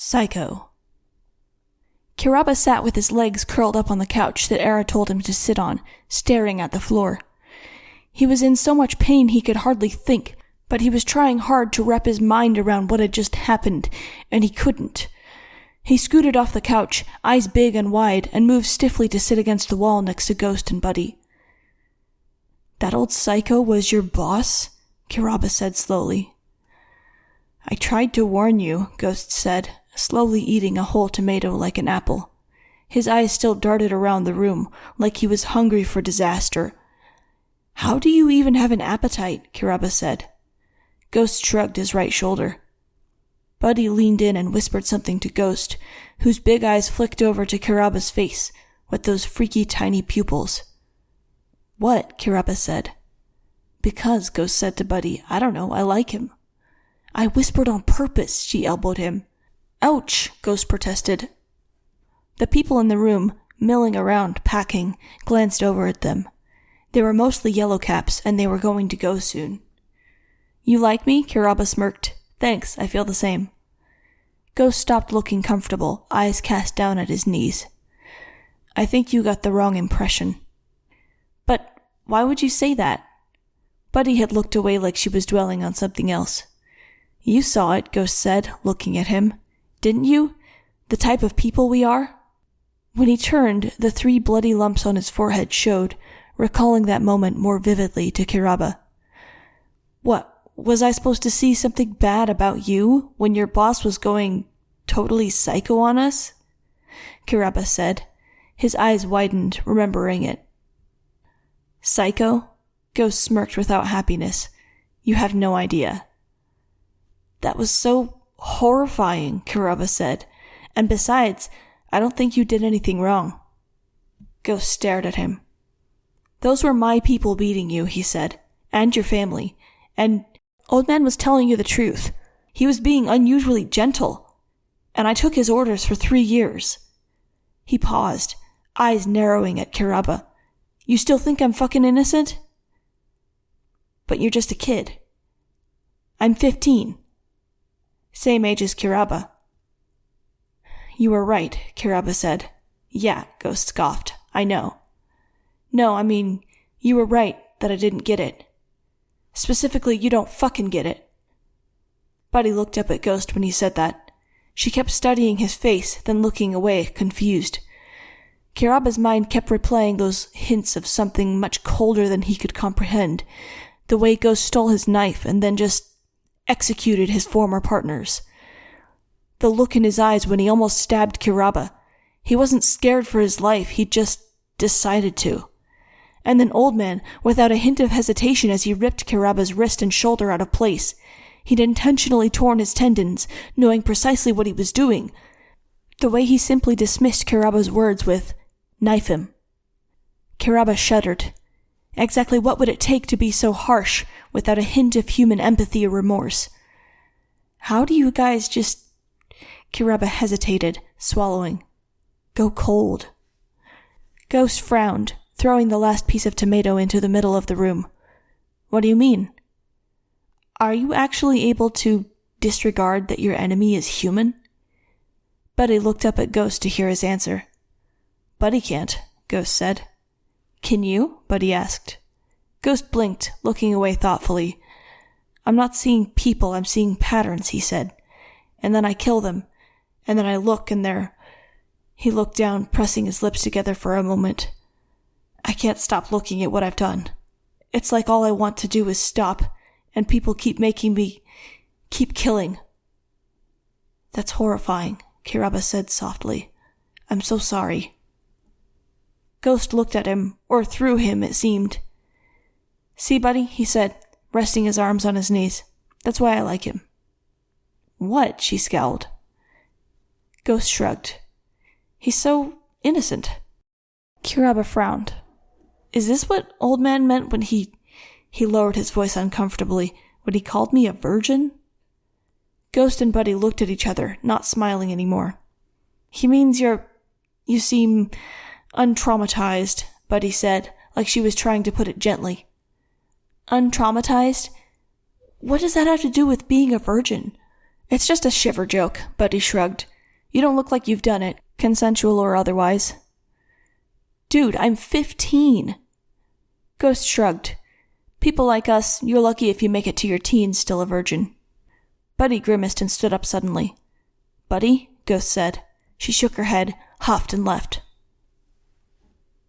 Psycho. Kiraba sat with his legs curled up on the couch that Era told him to sit on, staring at the floor. He was in so much pain he could hardly think, but he was trying hard to wrap his mind around what had just happened, and he couldn't. He scooted off the couch, eyes big and wide, and moved stiffly to sit against the wall next to Ghost and Buddy. "That old psycho was your boss?" Kiraba said slowly. "I tried to warn you," Ghost said, slowly eating a whole tomato like an apple. His eyes still darted around the room, like he was hungry for disaster. "How do you even have an appetite?" Kiraba said. Ghost shrugged his right shoulder. Buddy leaned in and whispered something to Ghost, whose big eyes flicked over to Kiraba's face with those freaky tiny pupils. "What?" Kiraba said. "Because," Ghost said to Buddy, "I don't know, I like him." "I whispered on purpose," she elbowed him. "Ouch," Ghost protested. The people in the room, milling around, packing, glanced over at them. They were mostly yellowcaps, and they were going to go soon. "You like me?" Kiraba smirked. "Thanks, I feel the same." Ghost stopped looking comfortable, eyes cast down at his knees. "I think you got the wrong impression." "But why would you say that?" Buddy had looked away like she was dwelling on something else. "You saw it," Ghost said, looking at him. "Didn't you? The type of people we are?" When he turned, the 3 bloody lumps on his forehead showed, recalling that moment more vividly to Kiraba. "What, was I supposed to see something bad about you when your boss was going totally psycho on us?" Kiraba said. His eyes widened, remembering it. "Psycho?" Ghost smirked without happiness. "You have no idea." "That was so horrifying," Kiraba said. "And besides, I don't think you did anything wrong." Ghost stared at him. "Those were my people beating you," he said, "and your family. And Old Man was telling you the truth. He was being unusually gentle. And I took his orders for 3 years. He paused, eyes narrowing at Kiraba. "You still think I'm fucking innocent?" "But you're just a kid." "I'm 15. Same age as Kiraba." "You were right," Kiraba said. "Yeah," Ghost scoffed. "I know." "No, I mean, you were right that I didn't get it. Specifically, you don't fucking get it." Buddy looked up at Ghost when he said that. She kept studying his face, then looking away, confused. Kiraba's mind kept replaying those hints of something much colder than he could comprehend, the way Ghost stole his knife and then just executed his former partners. The look in his eyes when he almost stabbed Kiraba. He wasn't scared for his life, he just decided to. And then Old Man, without a hint of hesitation as he ripped Kiraba's wrist and shoulder out of place. He'd intentionally torn his tendons, knowing precisely what he was doing. The way he simply dismissed Kiraba's words with, "Knife him." Kiraba shuddered. Exactly what would it take to be so harsh, without a hint of human empathy or remorse? "How do you guys just—" Kiraba hesitated, swallowing. "Go cold." Ghost frowned, throwing the last piece of tomato into the middle of the room. "What do you mean? Are you actually able to disregard that your enemy is human?" Buddy looked up at Ghost to hear his answer. "Buddy can't," Ghost said. "Can you?" Buddy asked. Ghost blinked, looking away thoughtfully. "I'm not seeing people, I'm seeing patterns," he said. "And then I kill them, and then I look and they're—" He looked down, pressing his lips together for a moment. "I can't stop looking at what I've done. It's like all I want to do is stop, and people keep making me keep killing." "That's horrifying," Kiraba said softly. "I'm so sorry." Ghost looked at him, or through him, it seemed. "See, Buddy," he said, resting his arms on his knees. "That's why I like him." "What?" she scowled. Ghost shrugged. "He's so innocent." Kiraba frowned. "Is this what Old Man meant when he lowered his voice uncomfortably, when he called me a virgin?" Ghost and Buddy looked at each other, not smiling anymore. "He means you seem untraumatized," Buddy said, like she was trying to put it gently. "Untraumatized? What does that have to do with being a virgin?" "It's just a shiver joke," Buddy shrugged. You don't look like you've done it, consensual or otherwise. Dude, I'm 15. Ghost shrugged. People like us, you're lucky if you make it to your teens still a virgin. Buddy grimaced and stood up suddenly. Buddy? Ghost said. She shook her head, huffed, and left.